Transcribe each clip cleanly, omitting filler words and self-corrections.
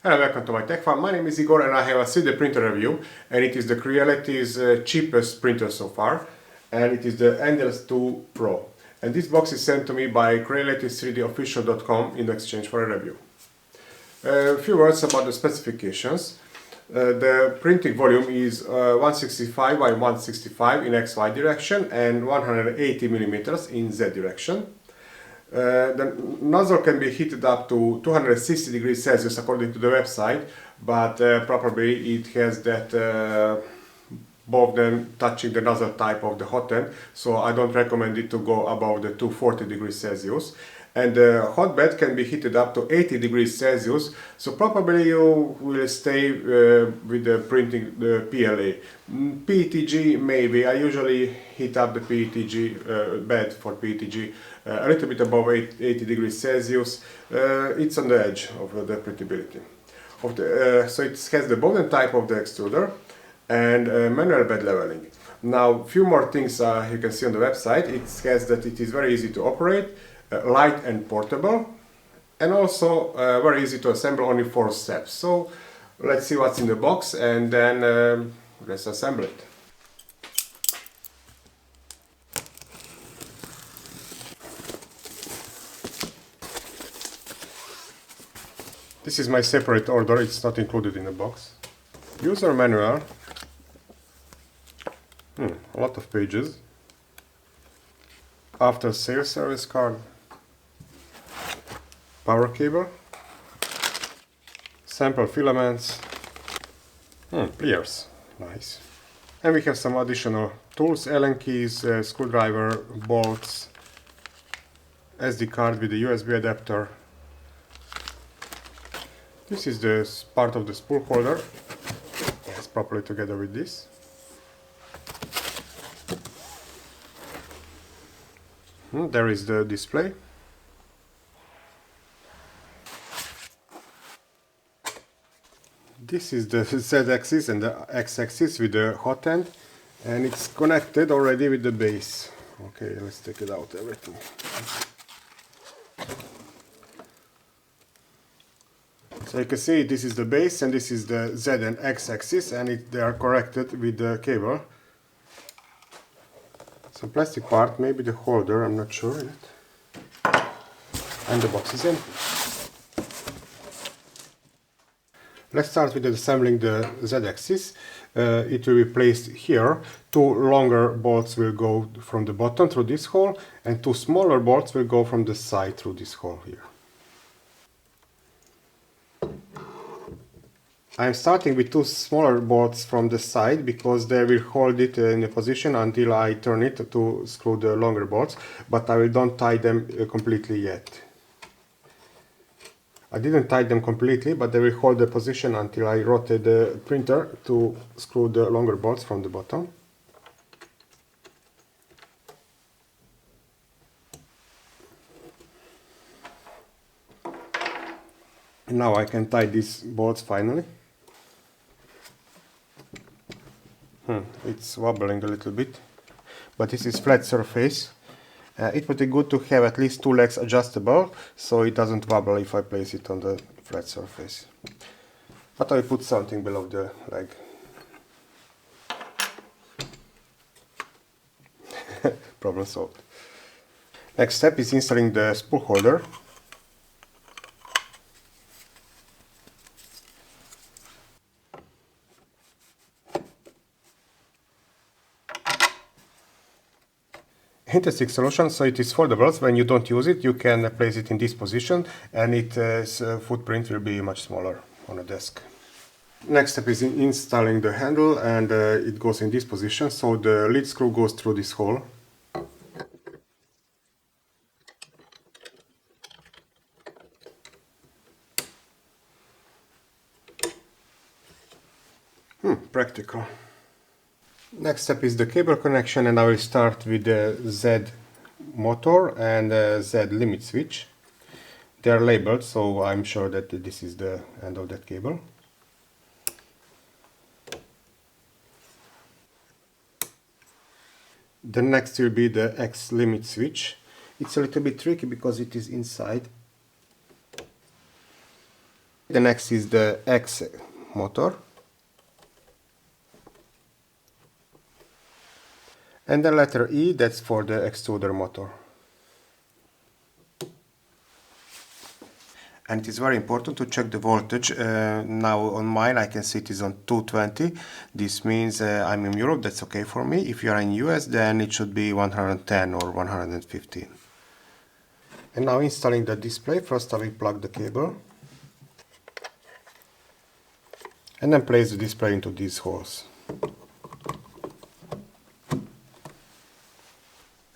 Hello, welcome to my tech farm. My name is Igor and I have a 3D printer review, and it is the Creality's cheapest printer so far, and it is the Ender2 Pro. And this box is sent to me by creality3dofficial.com in exchange for a review. A few words about the specifications. The printing volume is 165 by 165 in XY direction and 180 millimeters in Z direction. The nozzle can be heated up to 260 degrees Celsius according to the website, but probably it has that both them touching the nozzle type of the hot end, so I don't recommend it to go above the 240 degrees Celsius. And the hotbed can be heated up to 80 degrees Celsius, so probably you will stay with the printing the PLA. PETG maybe, I usually heat up the PETG bed for PETG a little bit above 80 degrees Celsius. It's on the edge of the printability. So it has the bowden type of the extruder and manual bed leveling. Now, few more things you can see on the website. It has that it is very easy to operate, light and portable, and also very easy to assemble, only 4 steps. So let's see what's in the box and then let's assemble it. This is my separate order, it's not included in the box. User manual. A lot of pages. After sales service card. Power cable. Sample filaments. Pliers. Nice. And we have some additional tools, Allen keys, screwdriver, bolts, SD card with a USB adapter. This is the part of the spool holder. It's properly together with this. There is the display. This is the Z-axis and the X-axis with the hot end, and it's connected already with the base. Okay, let's take it out, everything. So you can see this is the base and this is the Z and X axis, and they are connected with the cable. Some plastic part, maybe the holder, I'm not sure yet. And the box is empty. Let's start with assembling the Z axis. It will be placed here. 2 longer bolts will go from the bottom through this hole, and 2 smaller bolts will go from the side through this hole here. I'm starting with 2 smaller bolts from the side because they will hold it in a position until I turn it to screw the longer bolts, but I don't tie them completely yet. I didn't tie them completely, but they will hold the position until I rotate the printer to screw the longer bolts from the bottom. And now I can tie these bolts finally. It's wobbling a little bit, but this is flat surface. It would be good to have at least 2 legs adjustable, so it doesn't wobble if I place it on the flat surface. But I put something below the leg. Problem solved. Next step is installing the spool holder. Interesting solution, so it is foldable. When you don't use it, you can place it in this position and its footprint will be much smaller on a desk. Next step is installing the handle, and it goes in this position, so the lead screw goes through this hole. Practical. Next step is the cable connection, and I will start with the Z motor and Z limit switch. They are labeled, so I'm sure that this is the end of that cable. The next will be the X limit switch. It's a little bit tricky because it is inside. The next is the X motor. And the letter E, that's for the extruder motor. And it is very important to check the voltage. Now on mine I can see it is on 220. This means I'm in Europe, that's okay for me. If you are in US, then it should be 110 or 115. And now installing the display, first I will plug the cable. And then place the display into these holes.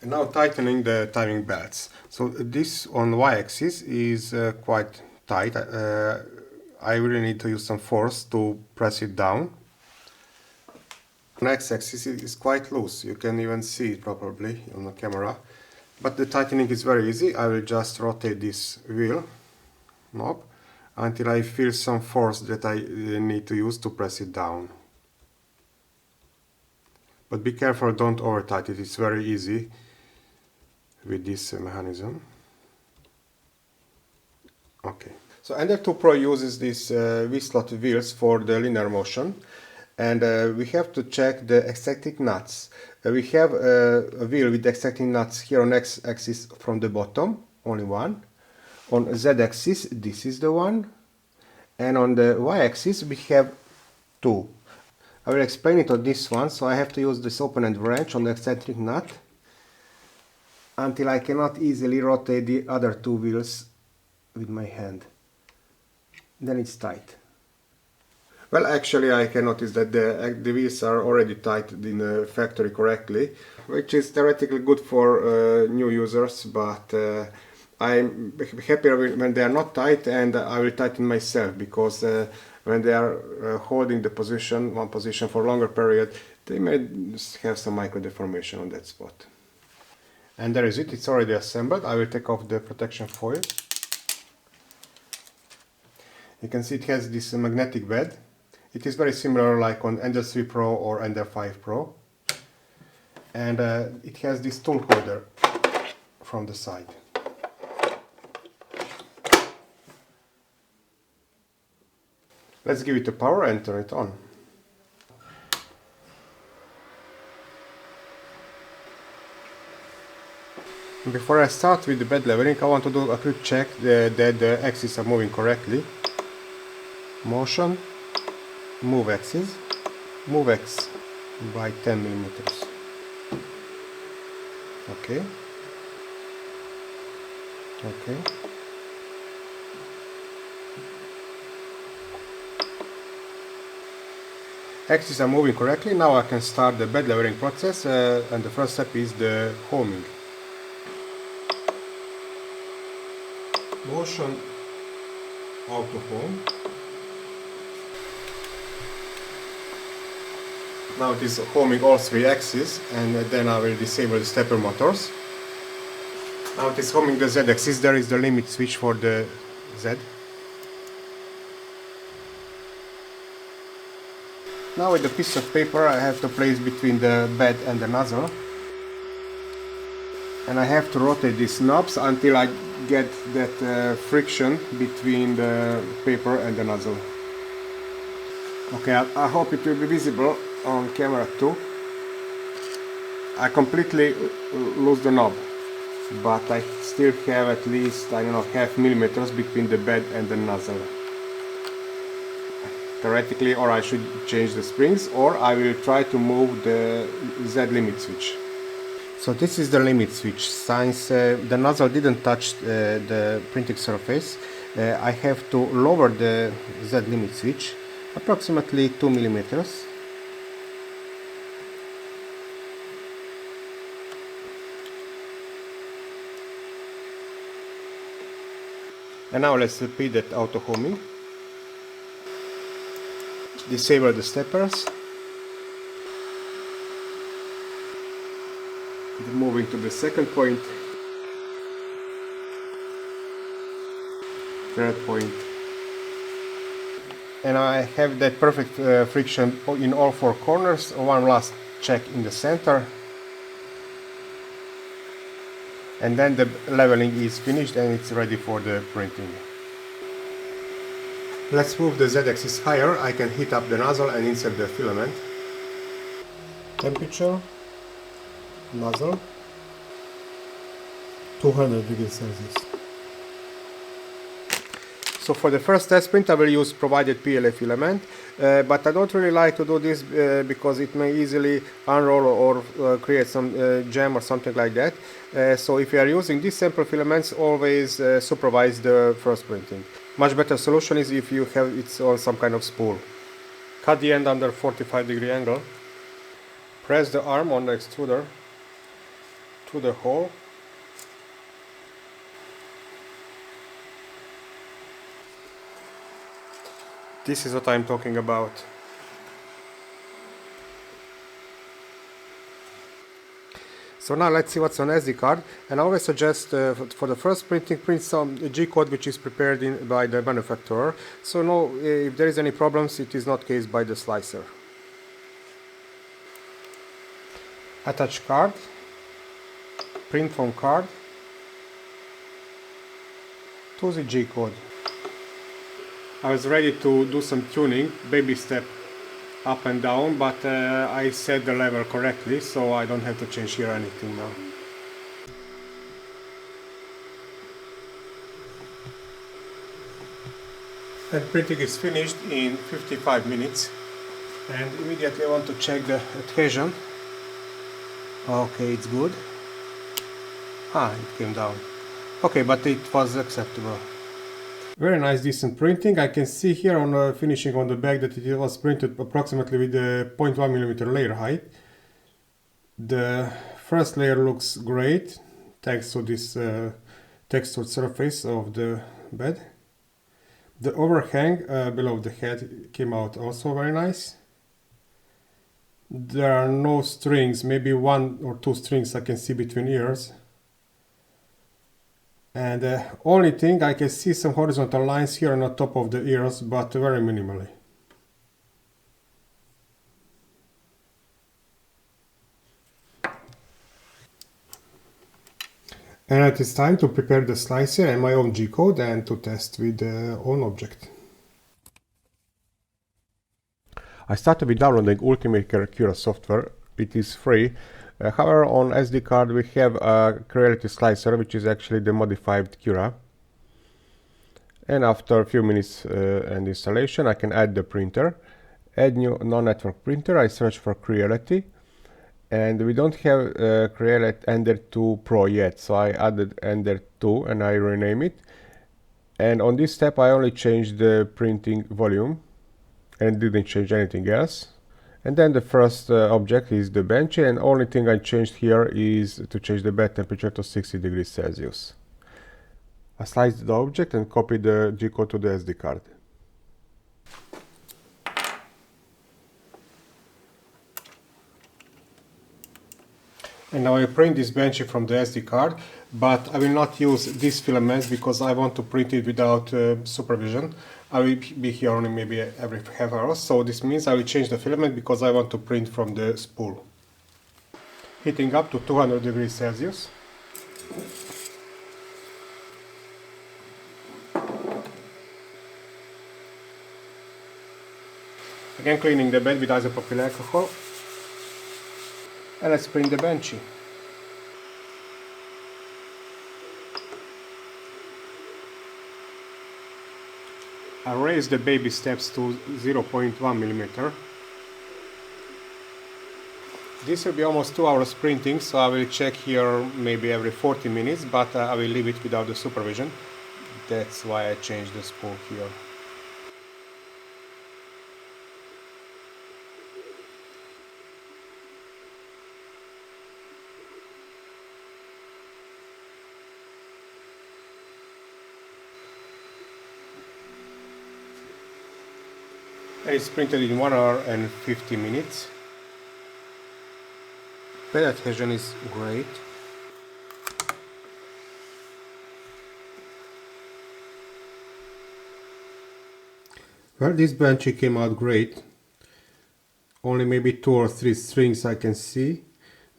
And now tightening the timing belts. So this on y-axis is quite tight. I really need to use some force to press it down. On x-axis it is quite loose. You can even see it probably on the camera. But the tightening is very easy. I will just rotate this wheel knob until I feel some force that I need to use to press it down. But be careful, don't over tighten it. It's very easy with this mechanism. Okay. So Ender2 Pro uses these V-slot wheels for the linear motion, and we have to check the exacting nuts. We have a wheel with exacting nuts here on x-axis from the bottom, only one. On z-axis this is the one, and on the y-axis we have two. I will explain it on this one. So I have to use this open-end wrench on the eccentric nut until I cannot easily rotate the other two wheels with my hand. Then it's tight. Well, actually I can notice that the wheels are already tightened in the factory correctly, which is theoretically good for new users, but I'm happier when they are not tight, and I will tighten myself, because when they are holding the position, one position for a longer period, they may have some micro deformation on that spot. And there is it, it's already assembled. I will take off the protection foil. You can see it has this magnetic bed. It is very similar like on Ender2 Pro or Ender5 Pro. And it has this tool holder from the side. Let's give it a power and turn it on. Before I start with the bed leveling, I want to do a quick check that the axes are moving correctly. Motion, move axis, move X by 10 millimeters. Okay. Okay. Axes are moving correctly. Now I can start the bed leveling process, and the first step is the homing. Motion, auto home. Now it is homing all three axes, and then I will disable the stepper motors. Now it is homing the Z axis. There is the limit switch for the Z. Now with a piece of paper I have to place between the bed and the nozzle, and I have to rotate these knobs until I get that friction between the paper and the nozzle. Okay, I hope it will be visible on camera too. I completely lose the knob, but I still have at least, I don't know, half millimeters between the bed and the nozzle. Theoretically, or I should change the springs, or I will try to move the Z limit switch. So this is the limit switch. Since the nozzle didn't touch the printing surface, I have to lower the Z limit switch approximately 2 millimeters. And now let's repeat that auto homing. Disable the steppers. Moving to the second point, third point, and I have that perfect friction in all four corners. One last check in the center, and then the leveling is finished and it's ready for the printing. Let's move the Z-axis higher. I can heat up the nozzle and insert the filament. Temperature, nozzle, 200 degrees Celsius. So for the first test print I will use provided PLA filament, but I don't really like to do this because it may easily unroll or create some jam or something like that. So if you are using these sample filaments, always supervise the first printing. Much better solution is if you have it on some kind of spool. Cut the end under 45-degree angle. Press the arm on the extruder to the hole. This is what I'm talking about. So now let's see what's on SD card, and I always suggest for the first printing, print some G-code which is prepared by the manufacturer. So no, if there is any problems, it is not cased by the slicer. Attach card, print from card to the G-code. I was ready to do some tuning, baby step up and down, but I set the level correctly, so I don't have to change here anything now. And printing is finished in 55 minutes, and immediately I want to check the adhesion. Okay, it's good. It came down. Okay, but it was acceptable. Very nice, decent printing. I can see here on finishing on the back that it was printed approximately with a 0.1mm layer height. The first layer looks great thanks to this textured surface of the bed. The overhang below the head came out also very nice. There are no strings, maybe 1 or 2 strings I can see between ears. And the only thing, I can see some horizontal lines here on the top of the ears, but very minimally. And it is time to prepare the slicer and my own G-code and to test with the own object. I started with downloading Ultimate Cura software. It is free. However, on SD card we have a Creality slicer, which is actually the modified Cura. And after a few minutes and installation, I can add the printer. Add new non-network printer. I search for Creality, and we don't have Creality Ender2 Pro yet, so I added Ender2 and I rename it. And on this step I only changed the printing volume and didn't change anything else. And then the first object is the Benchy, and only thing I changed here is to change the bed temperature to 60 degrees Celsius. I sliced the object and copied the G-code to the SD card. And now I print this Benchy from the SD card, but I will not use these filaments because I want to print it without supervision. I will be here only maybe every half hour, so this means I will change the filament because I want to print from the spool. Heating up to 200 degrees Celsius. Again cleaning the bed with isopropyl alcohol. And let's print the Benchy. I raise the baby steps to 0.1mm. This will be almost 2 hours printing, so I will check here maybe every 40 minutes, but I will leave it without the supervision. That's why I changed the spool here. And it's printed in 1 hour and 50 minutes. Bed adhesion is great. Well, this Benchy came out great. Only maybe 2 or 3 strings I can see.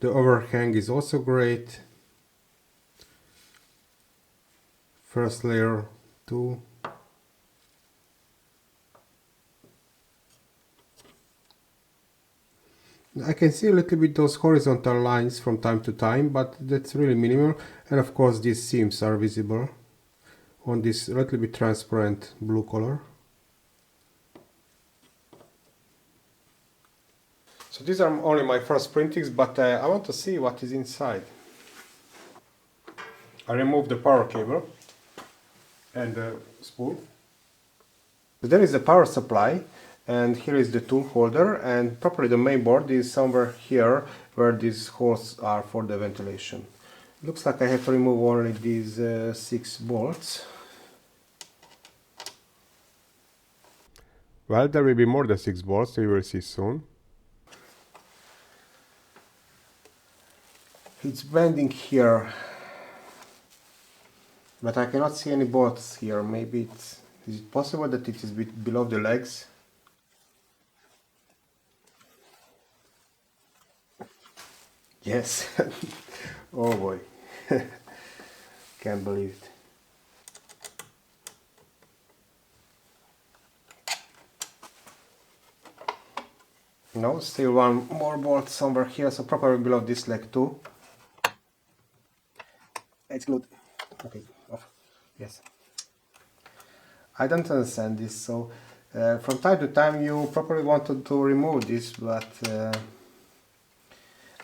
The overhang is also great. First layer, 2. I can see a little bit those horizontal lines from time to time, but that's really minimal. And of course these seams are visible on this little bit transparent blue color. So these are only my first printings, but I want to see what is inside. I removed the power cable and the spool. There is the power supply, and here is the tool holder, and properly the main board is somewhere here where these holes are for the ventilation. Looks like I have to remove only these 6 bolts. Well, there will be more than 6 bolts, you will see soon. It's bending here, but I cannot see any bolts here. Maybe is it possible that it is below the legs? Yes. Oh boy. Can't believe it. No, still one more bolt somewhere here, so probably below this leg too. It's good. Okay, off. Yes. I don't understand this, so from time to time you probably wanted to remove this, but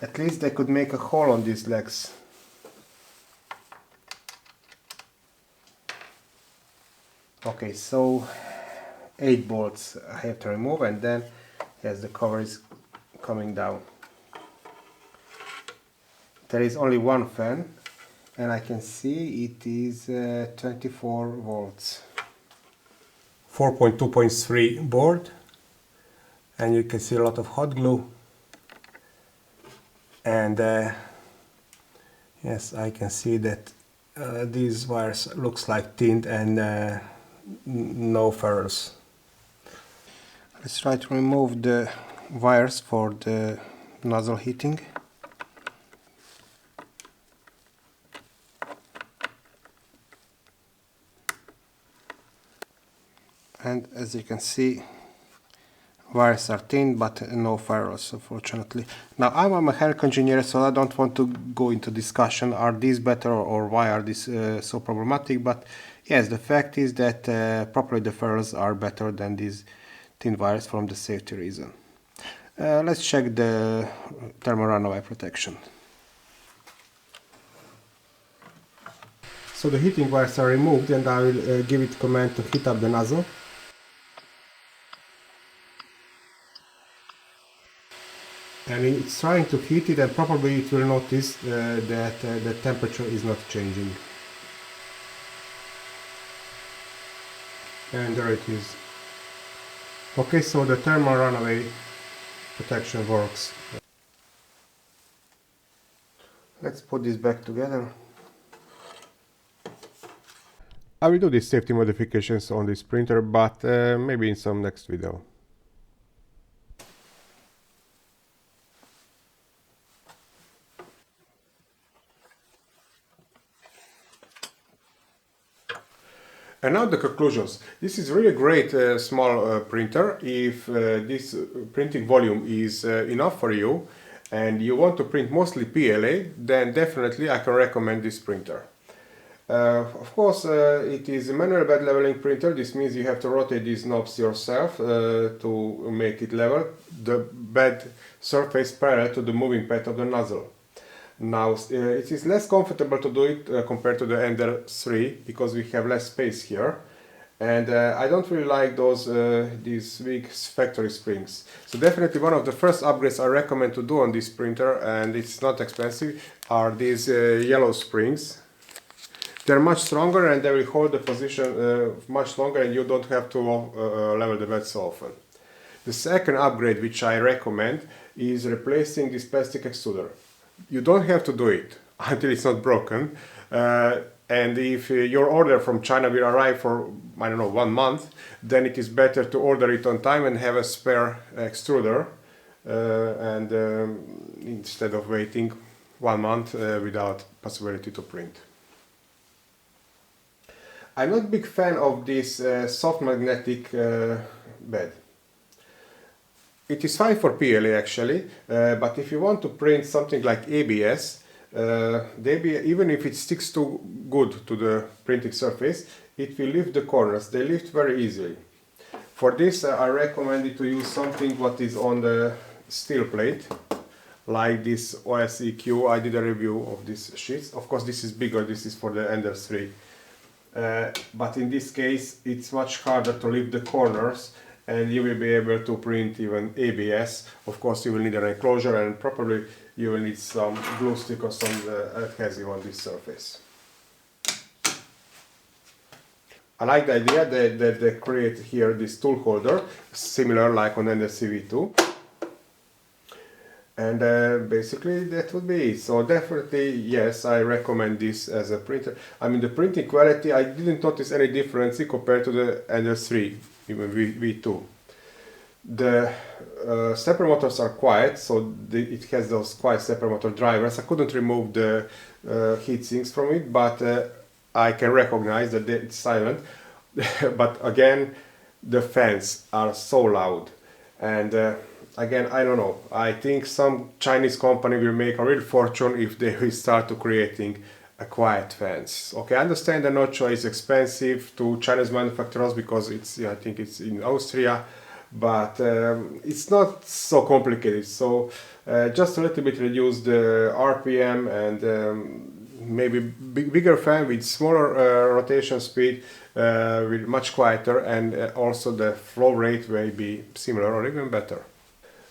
at least they could make a hole on these legs. Okay, so 8 bolts I have to remove, and then yes, the cover is coming down. There is only one fan, and I can see it is 24 volts. 4.2.3 board, and you can see a lot of hot glue, and yes, I can see that these wires looks like tinned and no ferrules. Let's try to remove the wires for the nozzle heating. And as you can see, wires are thin but no ferrules, unfortunately. Now I'm a mechanical engineer, so I don't want to go into discussion are these better or why are these so problematic, but yes, the fact is that probably the ferrules are better than these thin wires from the safety reason. Let's check the thermal runaway protection. So the heating wires are removed, and I will give it command to heat up the nozzle. And it's trying to heat it, and probably it will notice that the temperature is not changing. And there it is. Okay, so the thermal runaway protection works. Let's put this back together. I will do these safety modifications on this printer, but maybe in some next video. And now the conclusions. This is really great small printer. If this printing volume is enough for you and you want to print mostly PLA, then definitely I can recommend this printer. Of course, it is a manual bed leveling printer. This means you have to rotate these knobs yourself to make it level, the bed surface parallel to the moving path of the nozzle. Now it is less comfortable to do it compared to the Ender2 because we have less space here, and I don't really like these big factory springs. So definitely one of the first upgrades I recommend to do on this printer, and it's not expensive, are these yellow springs. They're much stronger and they will hold the position much longer, and you don't have to level the bed so often. The second upgrade which I recommend is replacing this plastic extruder. You don't have to do it until it's not broken, and if your order from China will arrive for, I don't know, 1 month, then it is better to order it on time and have a spare extruder instead of waiting 1 month without possibility to print. I'm not a big fan of this soft magnetic bed. It is fine for PLA actually, but if you want to print something like ABS, even if it sticks too good to the printing surface, it will lift the corners. They lift very easily. For this, I recommend you to use something what is on the steel plate, like this OSEQ. I did a review of these sheets. Of course, this is bigger. This is for the Ender-3. But in this case, it's much harder to lift the corners, and you will be able to print even ABS. Of course, you will need an enclosure, and probably you will need some glue stick or some adhesive on this surface. I like the idea that they create here this tool holder, similar like on Ender-2. And basically that would be it. So definitely, yes, I recommend this as a printer. I mean, the printing quality, I didn't notice any difference compared to the Ender-3, even V2. The stepper motors are quiet, so it has those quiet stepper motor drivers. I couldn't remove the heat sinks from it, but I can recognize that it's silent. But again, the fans are so loud, and again, I don't know. I think some Chinese company will make a real fortune if they will start to creating a quiet fans. Okay, I understand the Nocho is expensive to Chinese manufacturers because it's, I think it's in Austria, but it's not so complicated. So just a little bit reduce the RPM and maybe bigger fan with smaller rotation speed, with much quieter, and also the flow rate may be similar or even better.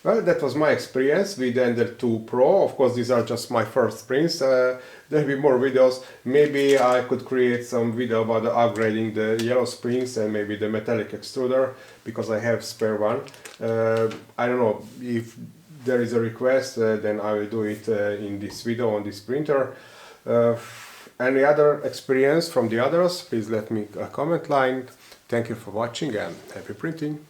Well, that was my experience with Ender2 Pro. Of course, these are just my first prints. There will be more videos. Maybe I could create some video about upgrading the yellow springs and maybe the metallic extruder, because I have spare one. I don't know, if there is a request, then I will do it in this video on this printer. Any other experience from the others, please let me a comment line. Thank you for watching and happy printing!